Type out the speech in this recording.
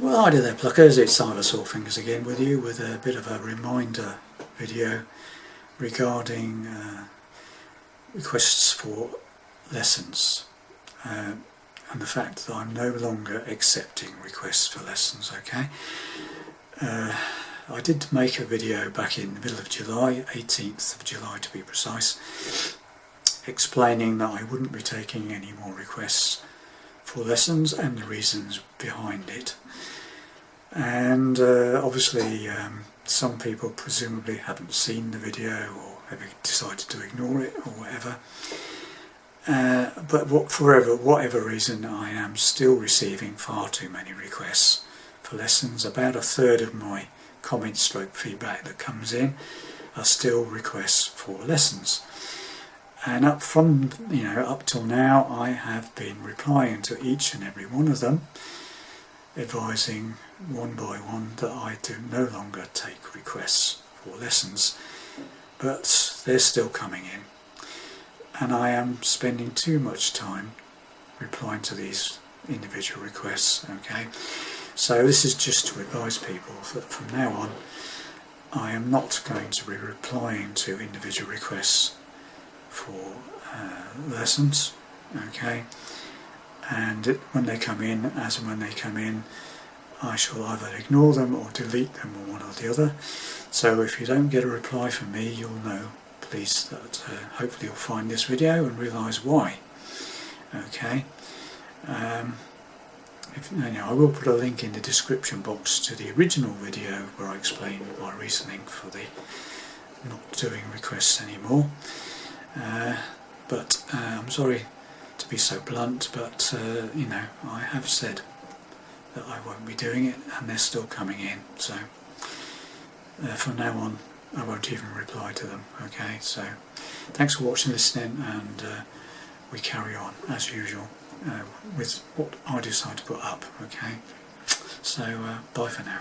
Well, hi there pluckers, it's Cybersawfingers again with you with a bit of a reminder video regarding requests for lessons and the fact that I'm no longer accepting requests for lessons, okay? I did make a video back in the middle of July, 18th of July to be precise, explaining that I wouldn't be taking any more requests for lessons and the reasons behind it. And obviously some people presumably haven't seen the video or have decided to ignore it or whatever. But for whatever reason, I am still receiving far too many requests for lessons. About a third of my feedback that comes in are still requests for lessons. And up till now, I have been replying to each and every one of them, advising one by one that I do no longer take requests for lessons, but they're still coming in, and I am spending too much time replying to these individual requests, okay? So this is just to advise people that from now on I am not going to be replying to individual requests for lessons, okay? And when they come in, as and when they come in, I shall either ignore them or delete them, or one or the other. So if you don't get a reply from me, you'll know, please, that hopefully you'll find this video and realise why. Okay. I will put a link in the description box to the original video where I explain my reasoning for the not doing requests anymore. But I'm sorry to be so blunt, but I have said that I won't be doing it, and they're still coming in, so from now on I won't even reply to them, okay? So thanks for watching, listening, and we carry on as usual with what I decide to put up, okay? So bye for now.